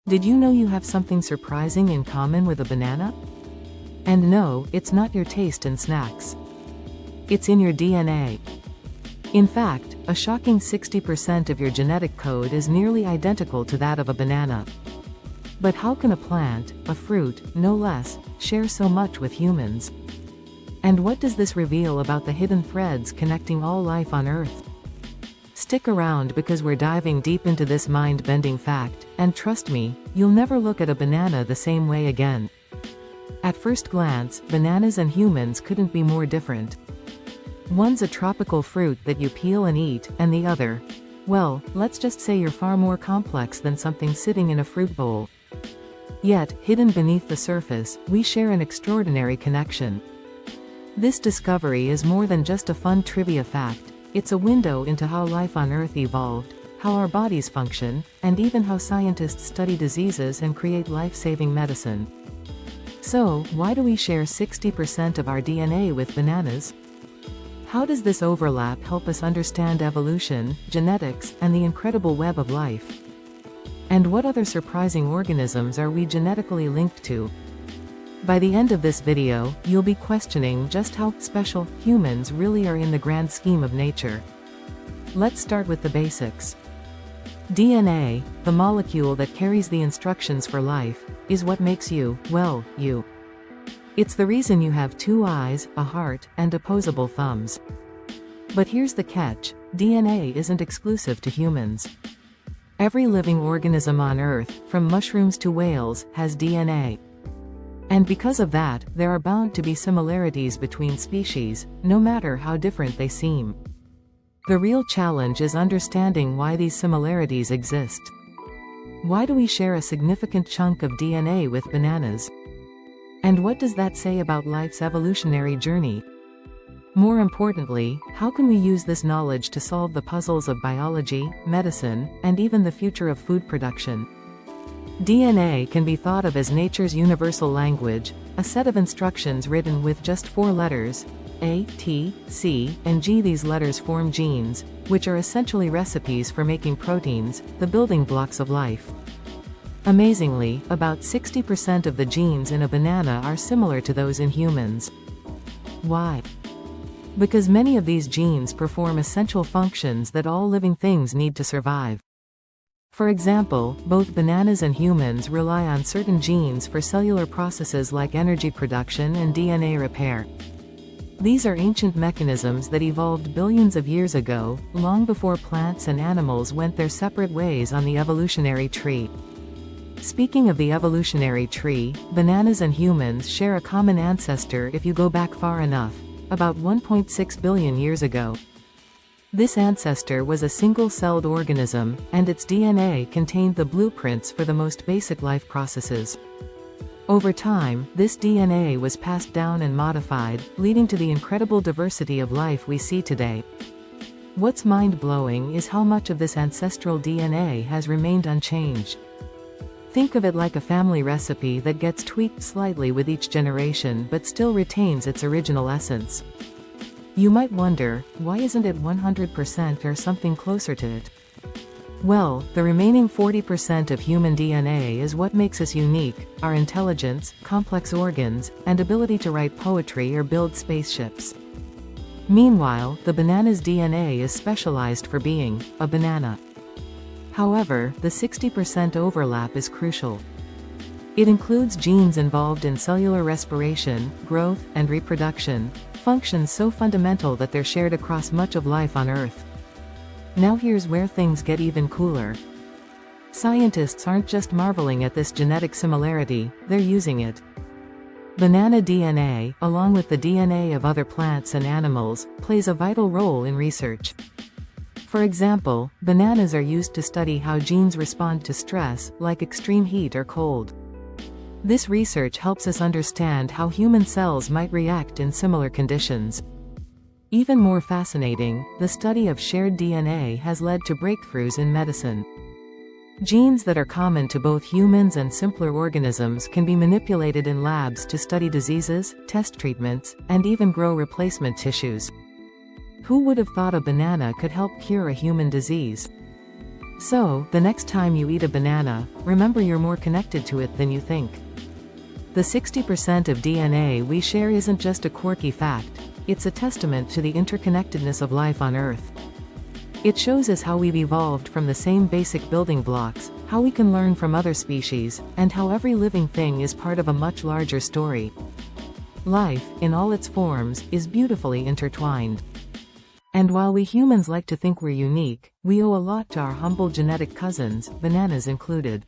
Did you know you have something surprising in common with a banana? And no, it's not your taste in snacks. It's in your DNA. In fact, a shocking 60% of your genetic code is nearly identical to that of a banana. But how can a plant, a fruit, no less, share so much with humans? And what does this reveal about the hidden threads connecting all life on Earth? Stick around because we're diving deep into this mind-bending fact, and trust me, you'll never look at a banana the same way again. At first glance, bananas and humans couldn't be more different. One's a tropical fruit that you peel and eat, and the other, well, let's just say you're far more complex than something sitting in a fruit bowl. Yet, hidden beneath the surface, we share an extraordinary connection. This discovery is more than just a fun trivia fact. It's a window into how life on Earth evolved, how our bodies function, and even how scientists study diseases and create life-saving medicine. So, why do we share 60% of our DNA with bananas? How does this overlap help us understand evolution, genetics, and the incredible web of life? And what other surprising organisms are we genetically linked to? By the end of this video, you'll be questioning just how special humans really are in the grand scheme of nature. Let's start with the basics. DNA, the molecule that carries the instructions for life, is what makes you, well, you. It's the reason you have 2 eyes, a heart, and opposable thumbs. But here's the catch: DNA isn't exclusive to humans. Every living organism on Earth, from mushrooms to whales, has DNA. And because of that, there are bound to be similarities between species, no matter how different they seem. The real challenge is understanding why these similarities exist. Why do we share a significant chunk of DNA with bananas? And what does that say about life's evolutionary journey? More importantly, how can we use this knowledge to solve the puzzles of biology, medicine, and even the future of food production? DNA can be thought of as nature's universal language, a set of instructions written with just 4 letters, A, T, C, and G. These letters form genes, which are essentially recipes for making proteins, the building blocks of life. Amazingly, about 60% of the genes in a banana are similar to those in humans. Why? Because many of these genes perform essential functions that all living things need to survive. For example, both bananas and humans rely on certain genes for cellular processes like energy production and DNA repair. These are ancient mechanisms that evolved billions of years ago, long before plants and animals went their separate ways on the evolutionary tree. Speaking of the evolutionary tree, bananas and humans share a common ancestor if you go back far enough, about 1.6 billion years ago. This ancestor was a single-celled organism, and its DNA contained the blueprints for the most basic life processes. Over time, this DNA was passed down and modified, leading to the incredible diversity of life we see today. What's mind-blowing is how much of this ancestral DNA has remained unchanged. Think of it like a family recipe that gets tweaked slightly with each generation but still retains its original essence. You might wonder, why isn't it 100% or something closer to it? Well, the remaining 40% of human DNA is what makes us unique: our intelligence, complex organs, and ability to write poetry or build spaceships. Meanwhile, the banana's DNA is specialized for being a banana. However, the 60% overlap is crucial. It includes genes involved in cellular respiration, growth, and reproduction, functions so fundamental that they're shared across much of life on Earth. Now here's where things get even cooler. Scientists aren't just marveling at this genetic similarity, they're using it. Banana DNA, along with the DNA of other plants and animals, plays a vital role in research. For example, bananas are used to study how genes respond to stress, like extreme heat or cold. This research helps us understand how human cells might react in similar conditions. Even more fascinating, the study of shared DNA has led to breakthroughs in medicine. Genes that are common to both humans and simpler organisms can be manipulated in labs to study diseases, test treatments, and even grow replacement tissues. Who would have thought a banana could help cure a human disease? So, the next time you eat a banana, remember you're more connected to it than you think. The 60% of DNA we share isn't just a quirky fact, it's a testament to the interconnectedness of life on Earth. It shows us how we've evolved from the same basic building blocks, how we can learn from other species, and how every living thing is part of a much larger story. Life, in all its forms, is beautifully intertwined. And while we humans like to think we're unique, we owe a lot to our humble genetic cousins, bananas included.